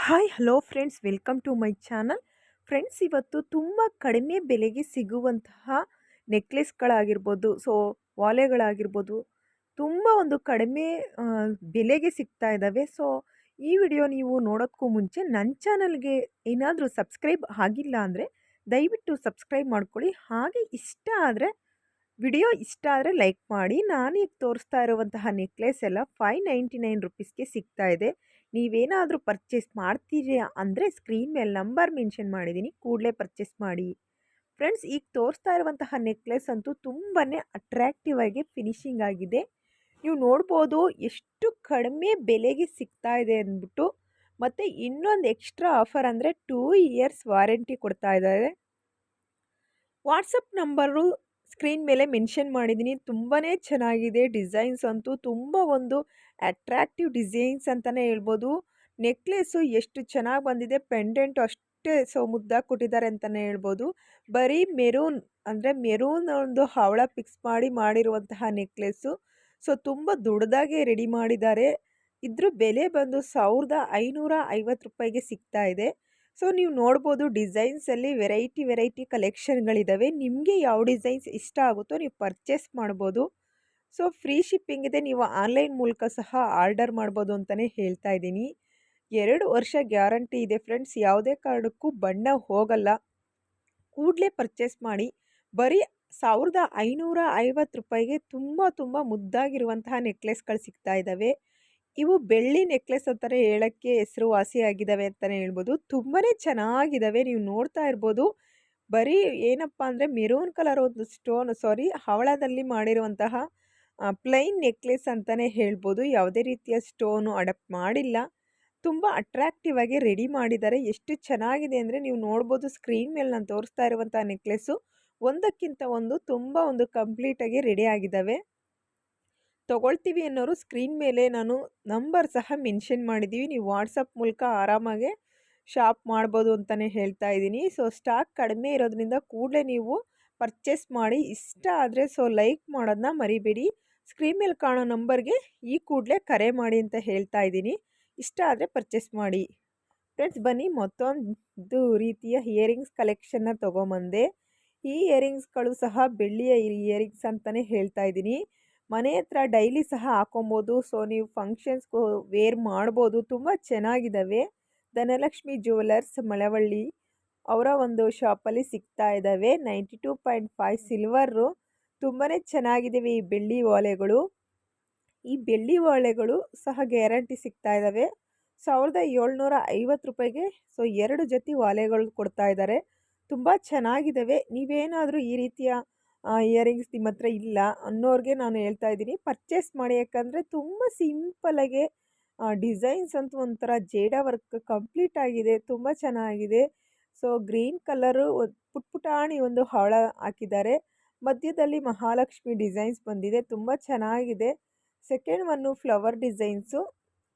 Hi hello friends, welcome to my channel. Friends, ಇವತ್ತು ತುಂಬ ಕಡಿಮೆ ಬೆಲೆಗೆ ಸಿಗುವಂತಹ ನೆಕ್ಲೆಸ್ಗಳಾಗಿರ್ಬೋದು, ವಾಲೆಗಳಾಗಿರ್ಬೋದು, ತುಂಬ ಒಂದು ಕಡಿಮೆ ಬೆಲೆಗೆ ಸಿಗ್ತಾ ಇದ್ದಾವೆ. ಈ ವಿಡಿಯೋ ನೀವು ನೋಡೋಕ್ಕೂ ಮುಂಚೆ ನನ್ನ ಚಾನಲ್ಗೆ ಏನಾದರೂ ಸಬ್ಸ್ಕ್ರೈಬ್ ಆಗಿಲ್ಲ ಅಂದರೆ ದಯವಿಟ್ಟು ಸಬ್ಸ್ಕ್ರೈಬ್ ಮಾಡ್ಕೊಳ್ಳಿ. ಹಾಗೆ ವಿಡಿಯೋ ಇಷ್ಟ ಆದರೆ ಲೈಕ್ ಮಾಡಿ. ನಾನೀಗ ತೋರಿಸ್ತಾ ಇರುವಂತಹ ನೆಕ್ಲೆಸ್ ಎಲ್ಲ 599 ರುಪೀಸ್ಗೆ ಸಿಗ್ತಾ ಇದೆ. ನೀವೇನಾದರೂ ಪರ್ಚೇಸ್ ಮಾಡ್ತೀರಾ ಅಂದರೆ ಸ್ಕ್ರೀನ್ ಮೇಲೆ ನಂಬರ್ ಮೆನ್ಷನ್ ಮಾಡಿದ್ದೀನಿ, ಕೂಡಲೇ ಪರ್ಚೇಸ್ ಮಾಡಿ. ಫ್ರೆಂಡ್ಸ್, ಈಗ ತೋರಿಸ್ತಾ ಇರುವಂತಹ ನೆಕ್ಲೆಸ್ ಅಂತೂ ತುಂಬಾ ಅಟ್ರ್ಯಾಕ್ಟಿವ್ ಆಗಿ ಫಿನಿಶಿಂಗ್ ಆಗಿದೆ. ನೀವು ನೋಡ್ಬೋದು ಎಷ್ಟು ಕಡಿಮೆ ಬೆಲೆಗೆ ಸಿಗ್ತಾ ಇದೆ ಅಂದ್ಬಿಟ್ಟು. ಮತ್ತು ಇನ್ನೊಂದು ಎಕ್ಸ್ಟ್ರಾ ಆಫರ್ ಅಂದರೆ 2 ಇಯರ್ಸ್ ವಾರಂಟಿ ಕೊಡ್ತಾ ಇದ್ದಾರೆ. ವಾಟ್ಸಪ್ ನಂಬರು ಸ್ಕ್ರೀನ್ ಮೇಲೆ ಮೆನ್ಷನ್ ಮಾಡಿದ್ದೀನಿ. ತುಂಬಾ ಚೆನ್ನಾಗಿದೆ. ಡಿಸೈನ್ಸ್ ಅಂತೂ ತುಂಬ ಒಂದು ಅಟ್ರ್ಯಾಕ್ಟಿವ್ ಡಿಸೈನ್ಸ್ ಅಂತಲೇ ಹೇಳ್ಬೋದು. ನೆಕ್ಲೆಸ್ಸು ಎಷ್ಟು ಚೆನ್ನಾಗಿ ಬಂದಿದೆ, ಪೆಂಡೆಂಟು ಅಷ್ಟೇ ಮುದ್ದಾಗಿ ಕೊಟ್ಟಿದ್ದಾರೆ ಅಂತಲೇ ಹೇಳ್ಬೋದು. ಬರೀ ಮೆರೂನ್ ಅಂದರೆ ಮೆರೂನ್ ಒಂದು ಹವಳ ಫಿಕ್ಸ್ ಮಾಡಿರುವಂತಹ ನೆಕ್ಲೆಸ್ಸು. ತುಂಬ ದೊಡ್ಡದಾಗಿ ರೆಡಿ ಮಾಡಿದ್ದಾರೆ. ಇದ್ರ ಬೆಲೆ ಬಂದು 1550 ರೂಪಾಯಿಗೆ ಸಿಗ್ತಾ ಇದೆ. ನೀವು ನೋಡ್ಬೋದು, ಡಿಸೈನ್ಸಲ್ಲಿ ವೆರೈಟಿ ಕಲೆಕ್ಷನ್ಗಳಿದ್ದಾವೆ. ನಿಮಗೆ ಯಾವ ಡಿಸೈನ್ಸ್ ಇಷ್ಟ ಆಗುತ್ತೋ ನೀವು ಪರ್ಚೇಸ್ ಮಾಡ್ಬೋದು. ಫ್ರೀ ಶಿಪ್ಪಿಂಗ್ ಇದೆ. ನೀವು ಆನ್ಲೈನ್ ಮೂಲಕ ಸಹ ಆರ್ಡರ್ ಮಾಡ್ಬೋದು ಅಂತಲೇ ಹೇಳ್ತಾ ಇದ್ದೀನಿ. 2 ವರ್ಷ ಗ್ಯಾರಂಟಿ ಇದೆ ಫ್ರೆಂಡ್ಸ್. ಯಾವುದೇ ಕಾರಣಕ್ಕೂ ಬಣ್ಣ ಹೋಗಲ್ಲ. ಕೂಡಲೇ ಪರ್ಚೇಸ್ ಮಾಡಿ. ಬರೀ 1550 ರೂಪಾಯಿಗೆ ತುಂಬ ಮುದ್ದಾಗಿರುವಂತಹ ನೆಕ್ಲೆಸ್ಗಳು ಸಿಗ್ತಾ ಇದ್ದಾವೆ. ಇವು ಬೆಳ್ಳಿ ನೆಕ್ಲೆಸ್ ಅಂತಾನೆ ಹೇಳೋಕ್ಕೆ ಹೆಸರುವಾಸಿಯಾಗಿದ್ದಾವೆ ಅಂತಲೇ ಹೇಳ್ಬೋದು. ತುಂಬಾ ಚೆನ್ನಾಗಿದ್ದಾವೆ. ನೀವು ನೋಡ್ತಾ ಇರ್ಬೋದು. ಬರೀ ಏನಪ್ಪ ಅಂದರೆ ಮೆರೂನ್ ಕಲರ್ ಒಂದು ಹವಳದಲ್ಲಿ ಮಾಡಿರುವಂತಹ ಪ್ಲೈನ್ ನೆಕ್ಲೆಸ್ ಅಂತಲೇ ಹೇಳ್ಬೋದು. ಯಾವುದೇ ರೀತಿಯ ಸ್ಟೋನು ಅಡಪ್ಟ್ ಮಾಡಿಲ್ಲ. ತುಂಬ ಅಟ್ರ್ಯಾಕ್ಟಿವ್ ಆಗಿ ರೆಡಿ ಮಾಡಿದ್ದಾರೆ. ಎಷ್ಟು ಚೆನ್ನಾಗಿದೆ ಅಂದರೆ ನೀವು ನೋಡ್ಬೋದು. ಸ್ಕ್ರೀನ್ ಮೇಲೆ ನಾನು ತೋರಿಸ್ತಾ ಇರುವಂಥ ನೆಕ್ಲೆಸ್ಸು ಒಂದಕ್ಕಿಂತ ಒಂದು ತುಂಬ ಒಂದು ಕಂಪ್ಲೀಟಾಗಿ ರೆಡಿ ಆಗಿದ್ದಾವೆ. ತೊಗೊಳ್ತೀವಿ ಅನ್ನೋರು ಸ್ಕ್ರೀನ್ ಮೇಲೆ ನಾನು ನಂಬರ್ ಸಹ ಮೆನ್ಷನ್ ಮಾಡಿದ್ದೀವಿ. ನೀವು ವಾಟ್ಸಪ್ ಮೂಲಕ ಆರಾಮಾಗೆ ಶಾಪ್ ಮಾಡ್ಬೋದು ಅಂತಲೇ ಹೇಳ್ತಾ ಇದ್ದೀನಿ. ಸ್ಟಾಕ್ ಕಡಿಮೆ ಇರೋದ್ರಿಂದ ಕೂಡಲೇ ನೀವು ಪರ್ಚೇಸ್ ಮಾಡಿ. ಇಷ್ಟ ಆದರೆ ಲೈಕ್ ಮಾಡೋದನ್ನ ಮರಿಬೇಡಿ. ಸ್ಕ್ರೀನ್ ಮೇಲೆ ಕಾಣೋ ನಂಬರ್ಗೆ ಈ ಕೂಡಲೇ ಕರೆ ಮಾಡಿ ಅಂತ ಹೇಳ್ತಾ ಇದ್ದೀನಿ. ಇಷ್ಟ ಆದರೆ ಪರ್ಚೇಸ್ ಮಾಡಿ. ಫ್ರೆಂಡ್ಸ್, ಬನ್ನಿ ಮತ್ತೊಂದು ರೀತಿಯ ಇಯರಿಂಗ್ಸ್ ಕಲೆಕ್ಷನ್ನ ತೊಗೊಂಬಂದೆ. ಈ ಇಯರಿಂಗ್ಸ್ಗಳು ಸಹ ಬೆಳ್ಳಿಯ ಇಯರಿಂಗ್ಸ್ ಅಂತಲೇ ಹೇಳ್ತಾ ಇದ್ದೀನಿ. ಮನೆ ಹತ್ರ ಡೈಲಿ ಸಹ ಹಾಕೊಬೋದು. ನೀವು ಫಂಕ್ಷನ್ಸ್ಗೂ ವೇರ್ ಮಾಡ್ಬೋದು. ತುಂಬ ಚೆನ್ನಾಗಿದ್ದಾವೆ. ಧನಲಕ್ಷ್ಮಿ ಜ್ಯುವೆಲರ್ಸ್ ಮಳವಳ್ಳಿ ಅವರ ಒಂದು ಶಾಪಲ್ಲಿ ಸಿಗ್ತಾ ಇದ್ದಾವೆ. 92.5 ಸಿಲ್ವರು. ತುಂಬಾ ಚೆನ್ನಾಗಿದ್ದಾವೆ ಈ ಬೆಳ್ಳಿ ಓಲೆಗಳು. ಈ ಬೆಳ್ಳಿ ಓಲೆಗಳು ಸಹ ಗ್ಯಾರಂಟಿ ಸಿಗ್ತಾ ಇದ್ದಾವೆ. 1750 ರೂಪಾಯಿಗೆ 2 ಜೊತೆ ಓಲೆಗಳು ಕೊಡ್ತಾ ಇದ್ದಾರೆ. ತುಂಬ ಚೆನ್ನಾಗಿದ್ದಾವೆ. ನೀವೇನಾದರೂ ಈ ರೀತಿಯ ಇಯರಿಂಗ್ಸ್ ನಿಮ್ಮ ಹತ್ರ ಇಲ್ಲ ಅನ್ನೋರಿಗೆ ನಾನು ಹೇಳ್ತಾ ಇದ್ದೀನಿ, ಪರ್ಚೇಸ್ ಮಾಡಿ. ಯಾಕಂದರೆ ತುಂಬ ಸಿಂಪಲಾಗೆ ಡಿಸೈನ್ಸ್ ಅಂತೂ ಒಂಥರ ಜೇಡ ವರ್ಕ್ ಕಂಪ್ಲೀಟ್ ಆಗಿದೆ. ತುಂಬ ಚೆನ್ನಾಗಿದೆ. ಗ್ರೀನ್ ಕಲರು ಪುಟಾಣಿ ಒಂದು ಹವಳ ಹಾಕಿದ್ದಾರೆ. ಮಧ್ಯದಲ್ಲಿ ಮಹಾಲಕ್ಷ್ಮಿ ಡಿಸೈನ್ಸ್ ಬಂದಿದೆ. ತುಂಬ ಚೆನ್ನಾಗಿದೆ. Second one flower designs.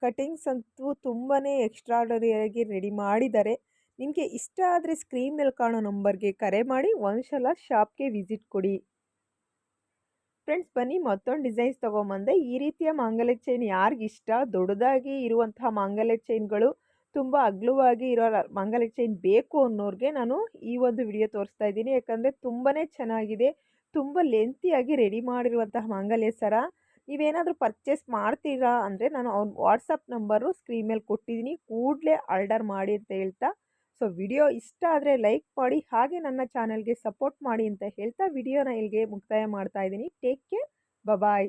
Cuttings ಅಂತೂ ತುಂಬಾ ಎಕ್ಸ್ಟ್ರಾಡರಿಯಾಗಿ ರೆಡಿ ಮಾಡಿದ್ದಾರೆ. ನಿಮಗೆ ಇಷ್ಟ ಆದರೆ ಸ್ಕ್ರೀನ್ ಮೇಲೆ ಕಾಣೋ ನಂಬರ್ಗೆ ಕರೆ ಮಾಡಿ ಒಂದ್ಸಲ ಶಾಪ್ಗೆ ವಿಸಿಟ್ ಕೊಡಿ. ಫ್ರೆಂಡ್ಸ್, ಬನ್ನಿ ಮತ್ತೊಂದು ಡಿಸೈನ್ಸ್ ತೊಗೊಂಬಂದೆ. ಈ ರೀತಿಯ ಮಾಂಗಲ್ಯ ಚೈನ್ ಯಾರಿಗಿಷ್ಟ, ದೊಡ್ಡದಾಗಿ ಇರುವಂತಹ ಮಾಂಗಲ್ಯ ಚೈನ್ಗಳು, ತುಂಬ ಅಗಲವಾಗಿ ಇರೋ ಮಾಂಗಲ್ಯ ಚೈನ್ ಬೇಕು ಅನ್ನೋರಿಗೆ ನಾನು ಈ ಒಂದು ವಿಡಿಯೋ ತೋರಿಸ್ತಾ ಇದ್ದೀನಿ. ಯಾಕಂದರೆ ತುಂಬಾ ಚೆನ್ನಾಗಿದೆ. ತುಂಬ ಲೆಂತಿಯಾಗಿ ರೆಡಿ ಮಾಡಿರುವಂತಹ ಮಾಂಗಲ್ಯ ಸರ. ನೀವೇನಾದರೂ ಪರ್ಚೇಸ್ ಮಾಡ್ತೀರಾ ಅಂದರೆ ನಾನು ಅವ್ನ ವಾಟ್ಸಪ್ ನಂಬರು ಸ್ಕ್ರೀನ್ ಮೇಲೆ ಕೊಟ್ಟಿದ್ದೀನಿ. ಕೂಡಲೇ ಆರ್ಡರ್ ಮಾಡಿ ಅಂತ ಹೇಳ್ತಾ, ವಿಡಿಯೋ ಇಷ್ಟ ಆದರೆ ಲೈಕ್ ಮಾಡಿ. ಹಾಗೆ ನನ್ನ ಚಾನಲ್ಗೆ ಸಪೋರ್ಟ್ ಮಾಡಿ ಅಂತ ಹೇಳ್ತಾ ವಿಡಿಯೋನ ಇಲ್ಲಿಗೆ ಮುಕ್ತಾಯ ಮಾಡ್ತಾ ಇದ್ದೀನಿ. Take care. ಬಾಯ್.